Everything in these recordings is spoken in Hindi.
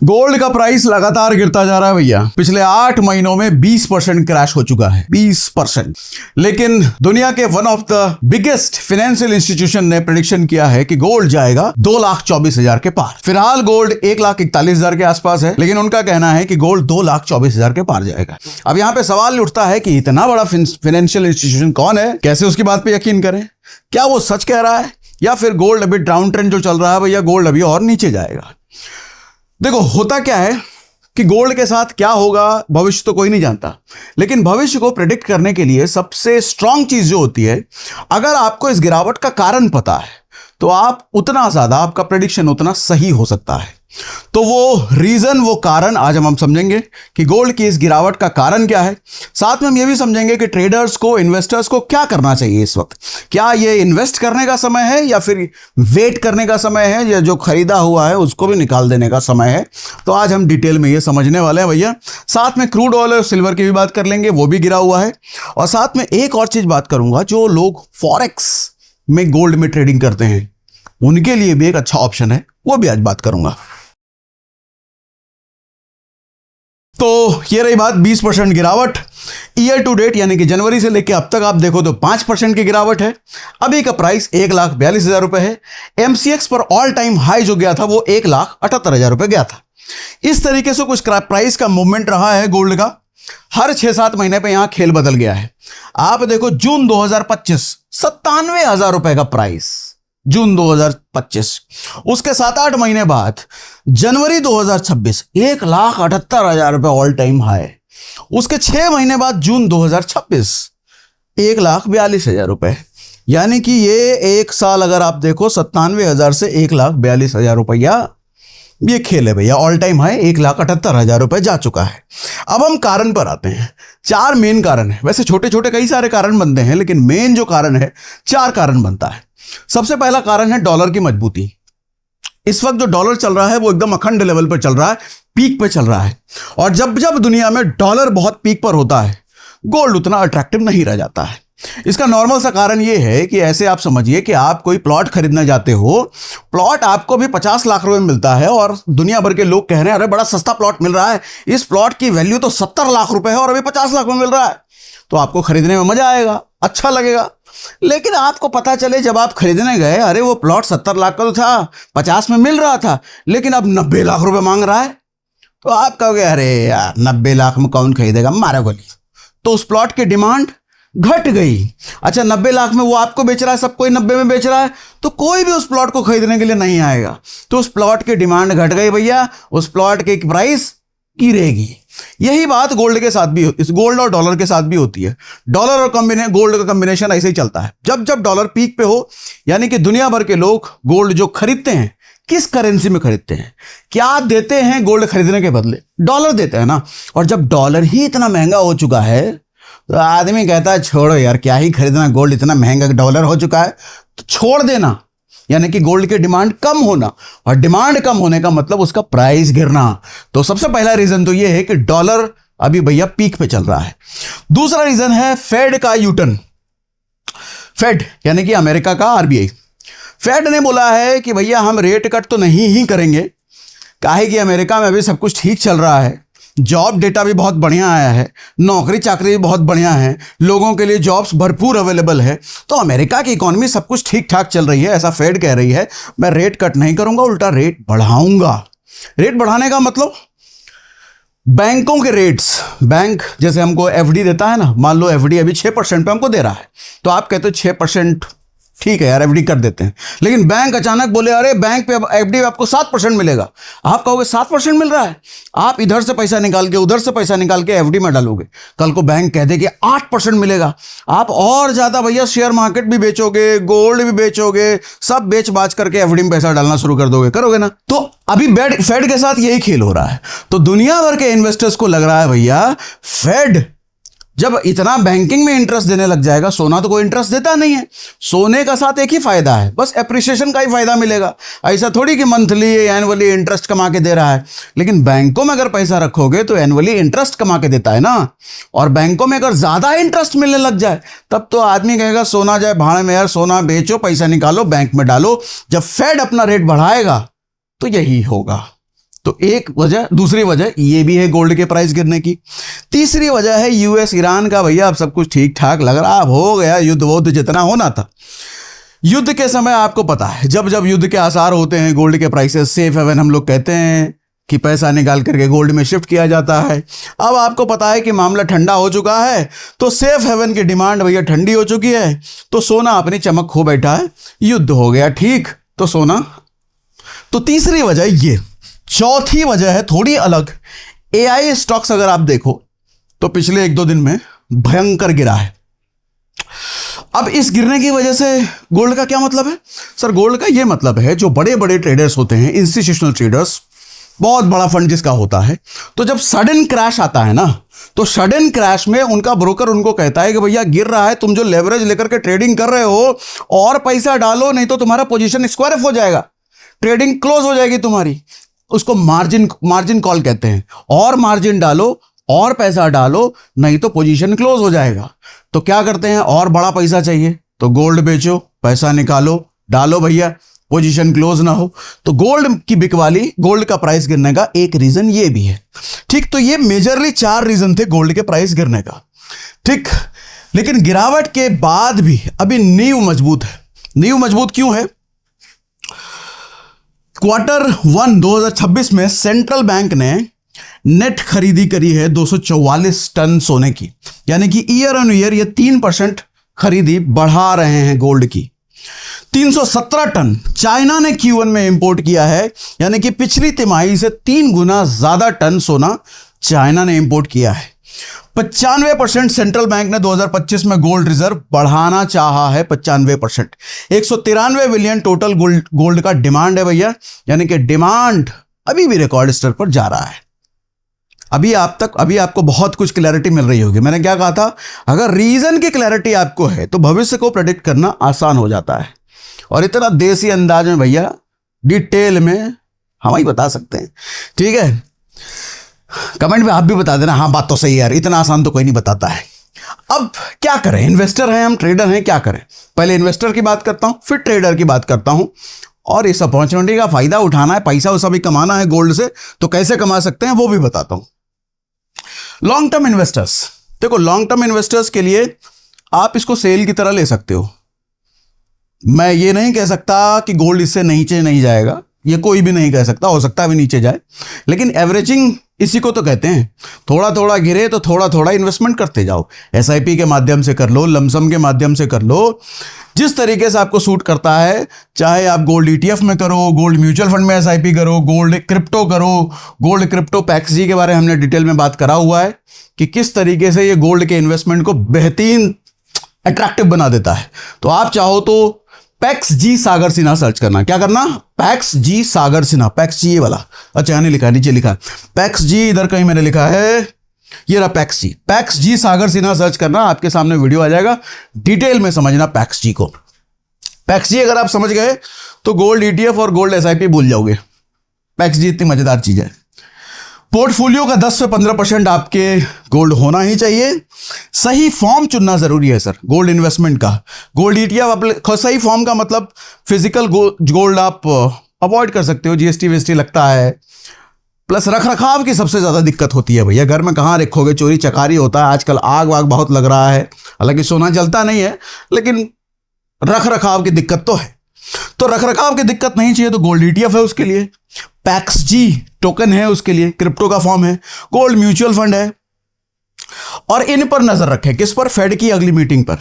गोल्ड का प्राइस लगातार गिरता जा रहा है भैया। पिछले 8 महीनों में 20% क्रैश हो चुका है, 20%। लेकिन दुनिया के one of the biggest financial institution ने प्रेडिक्शन किया है कि गोल्ड जाएगा 2,24,000 के पार। फिलहाल गोल्ड 1,41,000 के आसपास है, लेकिन उनका कहना है कि गोल्ड 2,24,000 के पार जाएगा। अब यहाँ पे सवाल उठता है कि इतना बड़ा फाइनेंशियल इंस्टीट्यूशन कौन है, कैसे उसकी बात पे यकीन करें? क्या वो सच कह रहा है या फिर गोल्ड अभी डाउन ट्रेंड जो चल रहा है भैया, गोल्ड अभी और नीचे जाएगा? देखो, होता क्या है कि गोल्ड के साथ क्या होगा भविष्य तो कोई नहीं जानता, लेकिन भविष्य को प्रेडिक्ट करने के लिए सबसे स्ट्रांग चीज जो होती है, अगर आपको इस गिरावट का कारण पता है तो आप उतना ज्यादा, आपका प्रेडिक्शन उतना सही हो सकता है। तो वो रीजन, वो कारण आज हम समझेंगे कि गोल्ड की इस गिरावट का कारण क्या है। साथ में हम ये भी समझेंगे कि ट्रेडर्स को, इन्वेस्टर्स को क्या करना चाहिए इस वक्त। क्या ये इन्वेस्ट करने का समय है या फिर वेट करने का समय है, या जो खरीदा हुआ है उसको भी निकाल देने का समय है? तो आज हम डिटेल में ये समझने वाले हैं भैया। साथ में क्रूड ऑयल और सिल्वर की भी बात कर लेंगे, वो भी गिरा हुआ है। और साथ में एक और चीज बात करूंगा, जो लोग फॉरेक्स में गोल्ड में ट्रेडिंग करते हैं उनके लिए भी एक अच्छा ऑप्शन है, वो भी आज बात करूंगा। तो ये रही बात, 20% गिरावट ईयर टू डेट, यानी कि जनवरी से लेकर अब तक आप देखो तो 5% की गिरावट है। अभी का प्राइस 1,42,000 रुपए है। एमसीएक्स पर ऑल टाइम हाई जो गया था वो 1,78,000 रुपए गया था। इस तरीके से कुछ प्राइस का मूवमेंट रहा है गोल्ड का। हर 6-7 महीने पे यहां खेल बदल गया है। आप देखो, जून 2025 97,000 रुपए का प्राइस, जून 2025। उसके 7-8 महीने बाद जनवरी 2026 1,78,000 रुपए ऑल टाइम हाई। उसके 6 महीने बाद जून 2026 1,42,000 रुपए। यानी कि ये एक साल अगर आप देखो 97,000 से 1,42,000 रुपया, ये खेल है भैया। ऑल टाइम हाई 1,78,000 रुपए जा चुका है। अब हम कारण पर आते हैं। 4 मेन कारण है, वैसे छोटे छोटे कई सारे कारण बनते हैं, लेकिन मेन जो कारण है 4 कारण बनता है। सबसे पहला कारण है डॉलर की मजबूती। इस वक्त जो डॉलर चल रहा है वो एकदम अखंड लेवल पर चल रहा है, पीक पे चल रहा है। और जब जब दुनिया में डॉलर बहुत पीक पर होता है, गोल्ड उतना अट्रैक्टिव नहीं रह जाता है। इसका नॉर्मल सा कारण ये है कि ऐसे आप समझिए कि आप कोई प्लॉट खरीदना जाते हो, प्लॉट आपको भी 50 लाख रुपए मिलता है और दुनिया भर के लोग कह रहे हैं अरे बड़ा सस्ता प्लॉट मिल रहा है, इस प्लॉट की वैल्यू तो 70 लाख रुपए है और अभी 50 लाख में मिल रहा है। तो आपको खरीदने में मजा आएगा, अच्छा लगेगा। लेकिन आपको पता चले जब आप खरीदने गए, अरे वो प्लॉट 70 लाख का तो था, 50 में मिल रहा था, लेकिन अब 90 लाख रुपए मांग रहा है। तो आप कहोगे अरे यार 90 लाख में कौन खरीदेगा, मारा गोली। तो उस प्लॉट की डिमांड घट गई। अच्छा, 90 लाख में वो आपको बेच रहा है, सब कोई 90 में बेच रहा है, तो कोई भी उस प्लॉट को खरीदने के लिए नहीं आएगा। तो उस प्लॉट की डिमांड घट गई भैया, उस प्लॉट की प्राइस गिरेगी। यही बात गोल्ड के साथ भी, इस गोल्ड और डॉलर के साथ भी होती है। डॉलर और गोल्ड का कॉम्बिनेशन ऐसे ही चलता है। जब जब डॉलर पीक पे हो, यानी कि दुनिया भर के लोग गोल्ड जो खरीदते हैं, किस करेंसी में खरीदते हैं, क्या देते हैं गोल्ड खरीदने के बदले? डॉलर देते हैं ना। और जब डॉलर ही इतना महंगा हो चुका है तो आदमी कहता है छोड़ो यार, क्या ही खरीदना, गोल्ड इतना महंगा डॉलर हो चुका है तो छोड़ देना। यानी कि गोल्ड की डिमांड कम होना, और डिमांड कम होने का मतलब उसका प्राइस गिरना। तो सबसे पहला रीजन तो यह है कि डॉलर अभी भैया पीक पे चल रहा है। दूसरा रीजन है फेड का यूटर्न। फेड यानी कि अमेरिका का आरबीआई, फेड ने बोला है कि भैया हम रेट कट तो नहीं ही करेंगे, काहे कि अमेरिका में अभी सब कुछ ठीक चल रहा है, जॉब डेटा भी बहुत बढ़िया आया है, नौकरी चाकरी भी बहुत बढ़िया है, लोगों के लिए जॉब्स भरपूर अवेलेबल है, तो अमेरिका की इकोनॉमी सब कुछ ठीक ठाक चल रही है, ऐसा फेड कह रही है। मैं रेट कट नहीं करूंगा, उल्टा रेट बढ़ाऊंगा। रेट बढ़ाने का मतलब बैंकों के रेट्स, बैंक जैसे हमको एफडी देता है ना, मान लो एफडी अभी 6% पे हमको दे रहा है, तो आप कहते हो 6% ठीक है यार एफडी कर देते हैं। लेकिन बैंक अचानक बोले अरे बैंक पे अब एफडी आपको 7% मिलेगा। आप कहोगे 7% मिल रहा है, आप इधर से पैसा निकाल के उधर से पैसा निकाल के एफडी में डालोगे, कल को बैंक कह दे कि 8% मिलेगा, आप और ज्यादा भैया शेयर मार्केट भी बेचोगे, गोल्ड भी बेचोगे, सब बेच बाच करके एफडी में पैसा डालना शुरू कर दोगे, करोगे ना? तो अभी फेड के साथ यही खेल हो रहा है। तो दुनिया भर के इन्वेस्टर्स को लग रहा है भैया फेड जब इतना बैंकिंग में इंटरेस्ट देने लग जाएगा, सोना तो कोई इंटरेस्ट देता नहीं है, सोने का साथ एक ही फायदा है, बस एप्रिसिएशन का ही फायदा मिलेगा। ऐसा थोड़ी कि मंथली एनुअली इंटरेस्ट कमा के दे रहा है। लेकिन बैंकों में अगर पैसा रखोगे तो एनुअली इंटरेस्ट कमा के देता है ना। और बैंकों में अगर ज्यादा इंटरेस्ट मिलने लग जाए तब तो आदमी कहेगा सोना जाए भाड़ में यार, सोना बेचो, पैसा निकालो बैंक में डालो। जब फेड अपना रेट बढ़ाएगा तो यही होगा। तो एक वजह, दूसरी वजह ये भी है गोल्ड के प्राइस गिरने की। तीसरी वजह है यूएस ईरान का, भैया अब सब कुछ ठीक ठाक लग रहा, अब हो गया युद्ध वुद्ध जितना होना था। युद्ध के समय आपको पता है जब जब युद्ध के आसार होते हैं गोल्ड के प्राइसेस सेफ हेवन, हम लोग कहते हैं कि पैसा निकाल करके गोल्ड में शिफ्ट किया जाता है। अब आपको पता है कि मामला ठंडा हो चुका है, तो सेफ हेवन की डिमांड भैया ठंडी हो चुकी है, तो सोना अपनी चमक खो बैठा है, युद्ध हो गया ठीक, तो सोना। तो तीसरी वजह ये। चौथी वजह है थोड़ी अलग। एआई स्टॉक्स अगर आप देखो तो पिछले 1-2 दिन में भयंकर गिरा है। अब इस गिरने की वजह से गोल्ड का क्या मतलब है सर? गोल्ड का ये मतलब है जो बड़े बड़े ट्रेडर्स होते हैं, इंस्टीट्यूशनल ट्रेडर्स, बहुत बड़ा फंड जिसका होता है, तो जब सडन क्रैश आता है ना, तो सडन क्रैश में उनका ब्रोकर उनको कहता है कि भैया गिर रहा है, तुम जो लेवरेज लेकर के ट्रेडिंग कर रहे हो और पैसा डालो, नहीं तो तुम्हारा पोजीशन स्क्वायर ऑफ हो जाएगा, ट्रेडिंग क्लोज हो जाएगी तुम्हारी। उसको मार्जिन कॉल कहते हैं। और मार्जिन डालो और पैसा डालो, नहीं तो पोजीशन क्लोज हो जाएगा। तो क्या करते हैं, और बड़ा पैसा चाहिए तो गोल्ड बेचो, पैसा निकालो, डालो भैया, पोजीशन क्लोज ना हो। तो गोल्ड की बिकवाली, गोल्ड का प्राइस गिरने का एक रीजन ये भी है। ठीक, तो ये मेजरली 4 रीजन थे गोल्ड के प्राइस गिरने का। ठीक, लेकिन गिरावट के बाद भी अभी नींव मजबूत है। नींव मजबूत क्यों है? Q1 2026 में सेंट्रल बैंक ने नेट खरीदी करी है 244 टन सोने की, यानी कि ईयर ऑन ईयर ये 3% खरीदी बढ़ा रहे हैं गोल्ड की। 317 टन चाइना ने Q1 में इंपोर्ट किया है, यानी कि पिछली तिमाही से 3 गुना ज्यादा टन सोना चाइना ने इंपोर्ट किया है। 95% सेंट्रल बैंक ने 2025 में गोल्ड रिजर्व बढ़ाना चाहा है, 95%। 193 बिलियन टोटल गोल्ड का डिमांड है भैया, यानी कि डिमांड अभी भी रिकॉर्ड स्तर पर जा रहा है। अभी आपको बहुत कुछ क्लैरिटी मिल रही होगी। मैंने क्या कहा था, अगर रीजन की क्लैरिटी आपको है तो भविष्य को प्रेडिक्ट करना आसान हो जाता है। और इतना देसी अंदाज में भैया डिटेल में हम ही बता सकते हैं। ठीक है, कमेंट में आप भी बता देना, हाँ बात तो सही है यार, इतना आसान तो कोई नहीं बताता है। अब क्या करें, इन्वेस्टर हैं हम, ट्रेडर हैं, क्या करें? पहले इन्वेस्टर की बात करता हूं, फिर ट्रेडर की बात करता हूं। और इस अपॉर्चुनिटी का फायदा उठाना है, पैसा उसा भी कमाना है गोल्ड से, तो कैसे कमा सकते हैं वो भी बताता हूं। लॉन्ग टर्म इन्वेस्टर्स, देखो लॉन्ग टर्म इन्वेस्टर्स के लिए आप इसको सेल की तरह ले सकते हो। मैं ये नहीं कह सकता कि गोल्ड इससे नीचे नहीं जाएगा, ये कोई भी नहीं कह सकता, हो सकता है भी नीचे जाए, लेकिन एवरेजिंग इसी को तो कहते हैं। थोड़ा थोड़ा गिरे तो थोड़ा थोड़ा इन्वेस्टमेंट करते जाओ, एसआईपी के माध्यम से कर लो, लमसम के माध्यम से कर लो, जिस तरीके से आपको सूट करता है। चाहे आप गोल्ड ईटीएफ में करो, गोल्ड म्यूचुअल फंड में एसआईपी करो, गोल्ड क्रिप्टो करो। गोल्ड क्रिप्टो पैक्सजी के बारे में हमने डिटेल में बात करा हुआ है कि किस तरीके से ये गोल्ड के इन्वेस्टमेंट को बेहतरीन अट्रैक्टिव बना देता है। तो आप चाहो तो पैक्सजी सागर सिन्हा सर्च करना। क्या करना? पैक्सजी सागर सिन्हा, पैक्सजी ये वाला, अच्छा यहाँ नहीं लिखा, नीचे लिखा है पैक्सजी, इधर कहीं मैंने लिखा है, ये रहा पैक्सजी सागर सिन्हा सर्च करना, आपके सामने वीडियो आ जाएगा। डिटेल में समझना पैक्सजी को। पैक्सजी अगर आप समझ गए तो गोल्ड ईटीएफ और गोल्ड एसआईपी भूल जाओगे। पैक्सजी इतनी मजेदार चीज है। पोर्टफोलियो का 10 से 15% आपके गोल्ड होना ही चाहिए। सही फॉर्म चुनना जरूरी है सर गोल्ड इन्वेस्टमेंट का। गोल्ड ईटीएफ सही फॉर्म का मतलब फिजिकल गोल्ड आप अवॉइड कर सकते हो, जीएसटी वीएसटी लगता है, प्लस रख रखाव की सबसे ज्यादा दिक्कत होती है भैया। घर में कहाँ रखोगे, चोरी चकारी होता है, आजकल आग वाग बहुत लग रहा है, हालांकि सोना जलता नहीं है, लेकिन रख रखाव की दिक्कत तो है। तो रख रखाव की दिक्कत नहीं चाहिए तो गोल्ड ईटीएफ है उसके लिए, पैक्सजी टोकन है उसके लिए, क्रिप्टो का फॉर्म है, गोल्ड म्यूचुअल फंड है। और इन पर नजर रखें, किस पर? फेड की अगली मीटिंग पर,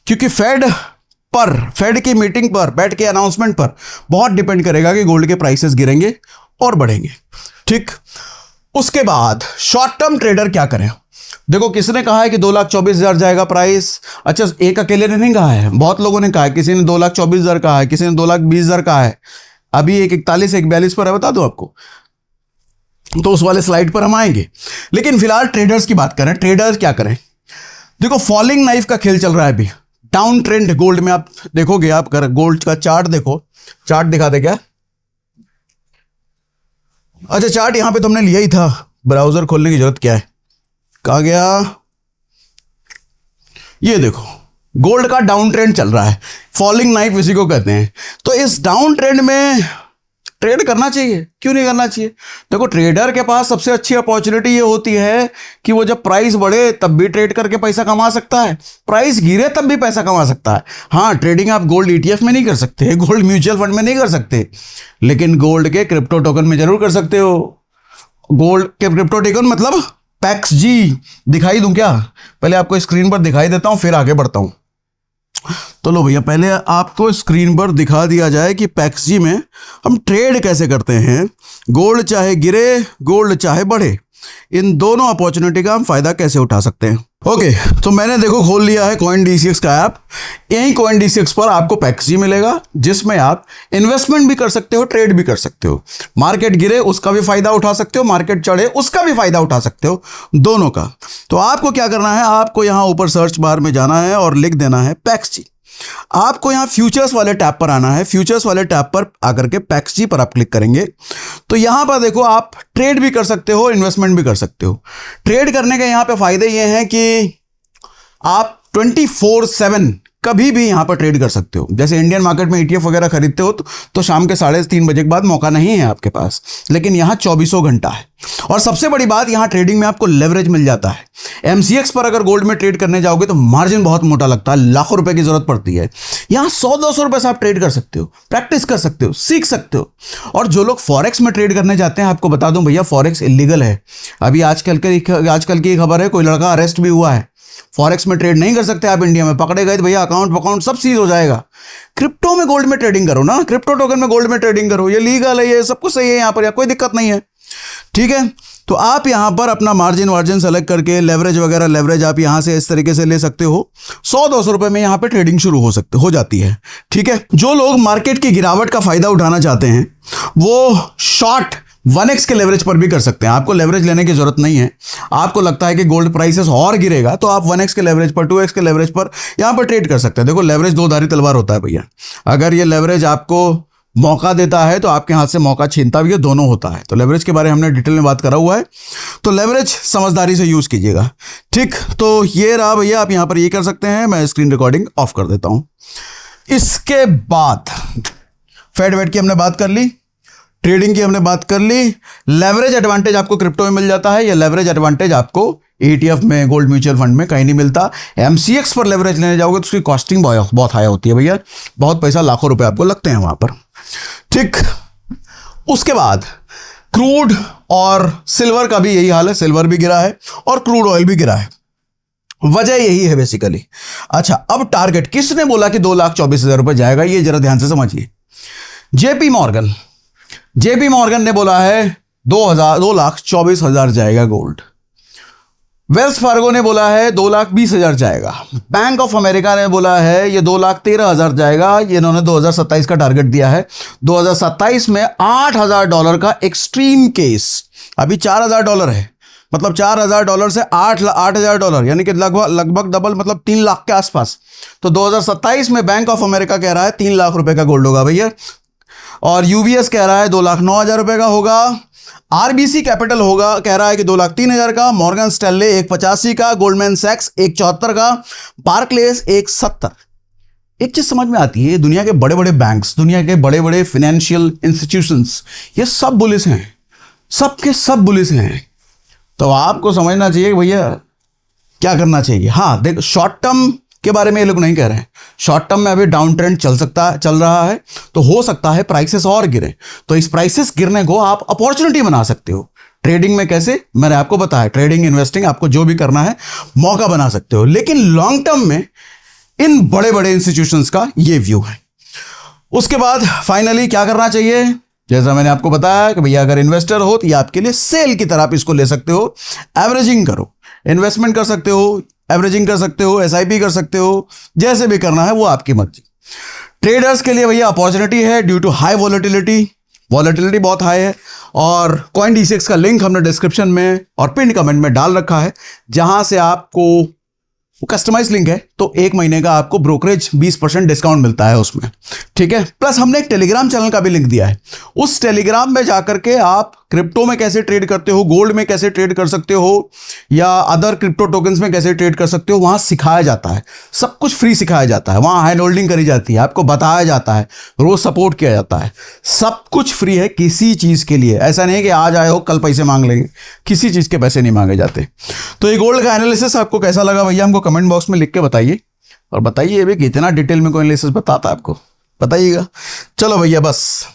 क्योंकि फेड की मीटिंग पर, फेड के अनाउंसमेंट पर बहुत डिपेंड करेगा कि गोल्ड के प्राइसेस गिरेंगे और बढ़ेंगे। ठीक, उसके बाद शॉर्ट टर्म ट्रेडर क्या करें? देखो किसने कहा है कि 2,24,000 जाएगा प्राइस? अच्छा, एक अकेले ने नहीं कहा है, बहुत लोगों ने कहा है। किसी ने 2,24,000 कहा है, किसी ने 2,20,000 कहा है, अभी एक 41 एक 42 पर है, बता दो आपको, तो उस वाले स्लाइड पर हम आएंगे। लेकिन फिलहाल ट्रेडर्स की बात करें, ट्रेडर्स क्या करें? देखो फॉलिंग नाइफ का खेल चल रहा है अभी, डाउन ट्रेंड गोल्ड में। आप देखोगे, आप कर गोल्ड का चार्ट देखो, चार्ट दिखा दे क्या? अच्छा, चार्ट यहां पे तुमने लिया ही था, ब्राउजर खोलने की जरूरत क्या है? कहा गया, ये देखो गोल्ड का डाउन ट्रेंड चल रहा है, फॉलिंग नाइफ इसी को कहते हैं। तो इस डाउन ट्रेंड में ट्रेड करना चाहिए, क्यों नहीं करना चाहिए? देखो, ट्रेडर के पास सबसे अच्छी अपॉर्चुनिटी ये होती है कि वो जब प्राइस बढ़े तब भी ट्रेड करके पैसा कमा सकता है, प्राइस गिरे तब भी पैसा कमा सकता है। हाँ, ट्रेडिंग आप गोल्ड ETF में नहीं कर सकते, गोल्ड म्यूचुअल फंड में नहीं कर सकते, लेकिन गोल्ड के क्रिप्टो टोकन में जरूर कर सकते हो। गोल्ड के क्रिप्टो टोकन मतलब PAXG, दिखाई दूं क्या? पहले आपको स्क्रीन पर दिखाई देता हूं, फिर आगे बढ़ता हूं। तो लो भैया, पहले आपको स्क्रीन पर दिखा दिया जाए कि PAXG में हम ट्रेड कैसे करते हैं। गोल्ड चाहे गिरे, गोल्ड चाहे बढ़े, इन दोनों अपॉर्चुनिटी का हम फायदा कैसे उठा सकते हैं। ओके, तो मैंने देखो खोल लिया है CoinDCX का ऐप। यही CoinDCX पर आपको PAXG मिलेगा, जिसमें आप इन्वेस्टमेंट भी कर सकते हो, ट्रेड भी कर सकते हो। मार्केट गिरे उसका भी फायदा उठा सकते हो, मार्केट चढ़े उसका भी फायदा उठा सकते हो, दोनों का। तो आपको क्या करना है, आपको यहां ऊपर सर्च बार में जाना है और लिख देना है PAXG। आपको यहां फ्यूचर्स वाले टैब पर आना है। फ्यूचर्स वाले टैब पर आकर के PAXG पर आप क्लिक करेंगे तो यहां पर देखो, आप ट्रेड भी कर सकते हो, इन्वेस्टमेंट भी कर सकते हो। ट्रेड करने के यहां पे फायदे ये हैं कि आप 24/7 कभी भी यहां पर ट्रेड कर सकते हो। जैसे इंडियन मार्केट में ETF वगैरह खरीदते हो तो शाम के 3:30 बजे के बाद मौका नहीं है आपके पास, लेकिन यहां 24 घंटा है। और सबसे बड़ी बात, यहां ट्रेडिंग में आपको लेवरेज मिल जाता है। MCX पर अगर गोल्ड में ट्रेड करने जाओगे तो मार्जिन बहुत मोटा लगता है, लाखों रुपए की जरूरत पड़ती है। यहां 100-200 रुपए से आप ट्रेड कर सकते हो, प्रैक्टिस कर सकते हो, सीख सकते हो। और जो लोग फॉरेक्स में ट्रेड करने जाते हैं, आपको बता दूं भैया, फॉरेक्स इलीगल है। अभी आजकल की खबर है, कोई लड़का अरेस्ट भी हुआ है। फॉरेक्स में ट्रेड नहीं कर सकते आप इंडिया में, पकड़े गए तो भैया अकाउंट सब सीज हो जाएगा। क्रिप्टो में गोल्ड में ट्रेडिंग करो ना, क्रिप्टो टोकन में गोल्ड में ट्रेडिंग करो, ये लीगल है, ये सब कुछ सही है यहां पर, कोई दिक्कत नहीं है। ठीक है, तो आप यहां पर अपना मार्जिन सेलेक्ट करके लेवरेज आप यहां से इस तरीके से ले सकते हो। 100-200 रुपए में यहां पे ट्रेडिंग शुरू हो जाती है। ठीक है, जो लोग मार्केट की गिरावट का फायदा उठाना चाहते हैं वो शॉर्ट 1x के लेवरेज पर भी कर सकते हैं। आपको लेवरेज लेने की जरूरत नहीं है। आपको लगता है कि गोल्ड प्राइसेस और गिरेगा तो आप 1x के लेवरेज पर, 2x के लेवरेज पर यहां पर ट्रेड कर सकते हैं। देखो, लेवरेज दो धारी तलवार होता है भैया। अगर ये लेवरेज आपको मौका देता है तो आपके हाथ से मौका छीनता भी है, दोनों होता है। तो लेवरेज के बारे में हमने डिटेल में बात करा हुआ है, तो लेवरेज समझदारी से यूज कीजिएगा। ठीक, तो ये रहा भैया, आप यहां पर ये कर सकते हैं। मैं स्क्रीन रिकॉर्डिंग ऑफ कर देता हूं। इसके बाद फेड वेट की हमने बात कर ली, ट्रेडिंग की हमने बात कर ली। लेवरेज एडवांटेज आपको क्रिप्टो में मिल जाता है, या लेवरेज एडवांटेज आपको ETF में, गोल्ड म्यूचुअल फंड में कहीं नहीं मिलता। MCX पर लेवरेज लेने जाओगे तो उसकी कॉस्टिंग बहुत हाई होती है भैया, बहुत पैसा, लाखों रुपए आपको लगते हैं वहां पर। ठीक, उसके बाद क्रूड और सिल्वर का भी यही हाल है। सिल्वर भी गिरा है और क्रूड ऑयल भी गिरा है। वजह यही है बेसिकली। अच्छा, अब टारगेट किसने बोला कि 2,24,000 रुपए जाएगा, ये जरा ध्यान से समझिए। JP मॉर्गन ने बोला है 2,24,000 जाएगा गोल्ड। वेल्स फार्गो ने बोला है 2,20,000 जाएगा। बैंक ऑफ अमेरिका ने बोला है ये 2,13,000 जाएगा। ये इन्होंने 2027 का टारगेट दिया है। 2027 में $8,000 का एक्सट्रीम केस, अभी $4,000 है, मतलब $4,000 से $8,000, यानी कि लगभग डबल, मतलब 3 लाख के आसपास। तो 2027 में बैंक ऑफ अमेरिका कह रहा है 3 लाख रुपए का गोल्ड होगा भैया, और UBS कह रहा है 2,09,000 रुपए का होगा। RBC कैपिटल होगा, कह रहा है कि 2,03,000 का। मॉर्गन स्टैनले 1,85 का, गोल्डमैन सैक्स 1,74 का, बार्कलेस 1,70। एक चीज समझ में आती है, दुनिया के बड़े बड़े बैंक्स, दुनिया के बड़े बड़े फाइनेंशियल इंस्टीट्यूशंस, ये सब बुलिश हैं, सबके सब बुलिश हैं। तो आपको समझना चाहिए कि भैया क्या करना चाहिए। हाँ देखो, शॉर्ट टर्म के बारे में ये लोग नहीं कह रहे हैं। शॉर्ट टर्म में अभी डाउन ट्रेंड चल रहा है, तो हो सकता है प्राइसेस और गिरे, तो इस प्राइसेस गिरने को आप अपॉर्चुनिटी बना सकते हो। ट्रेडिंग में कैसे, मैंने आपको बताया, ट्रेडिंग, इन्वेस्टिंग, आपको जो भी करना है मौका बना सकते हो। लेकिन लॉन्ग टर्म में इन बड़े बड़े इंस्टीट्यूशंस का ये व्यू है। उसके बाद फाइनली क्या करना चाहिए, जैसा मैंने आपको बताया कि भैया अगर इन्वेस्टर हो तो ये आपके लिए सेल की तरह आप इसको ले सकते हो। एवरेजिंग करो, इन्वेस्टमेंट कर सकते हो, एवरेजिंग कर सकते हो, SIP कर सकते हो, जैसे भी करना है वो आपकी मर्जी। ट्रेडर्स के लिए भैया अपॉर्चुनिटी है ड्यू टू हाई वॉलेटिलिटी बहुत हाई है। और CoinDCX का लिंक हमने डिस्क्रिप्शन में और पिन कमेंट में डाल रखा है, जहां से आपको कस्टमाइज लिंक है, तो 1 महीने का आपको ब्रोकरेज 20% डिस्काउंट मिलता है उसमें। ठीक है, प्लस हमने एक टेलीग्राम चैनल का भी लिंक दिया है। उस टेलीग्राम में जाकर के आप क्रिप्टो में कैसे ट्रेड करते हो, गोल्ड में कैसे ट्रेड कर सकते हो, या अदर क्रिप्टो टोकन्स में कैसे ट्रेड कर सकते हो, वहाँ सिखाया जाता है। सब कुछ फ्री सिखाया जाता है, वहाँ हैंड होल्डिंग करी जाती है, आपको बताया जाता है, रोज सपोर्ट किया जाता है। सब कुछ फ्री है किसी चीज़ के लिए। ऐसा नहीं है कि आज आए हो कल पैसे मांग लेंगे, किसी चीज़ के पैसे नहीं मांगे जाते। तो ये गोल्ड का एनालिसिस आपको कैसा लगा भैया, हमको कमेंट बॉक्स में लिख के बताइए। और बताइए भी कितना डिटेल में कोई एनालिसिस बताता है आपको, बताइएगा। चलो भैया बस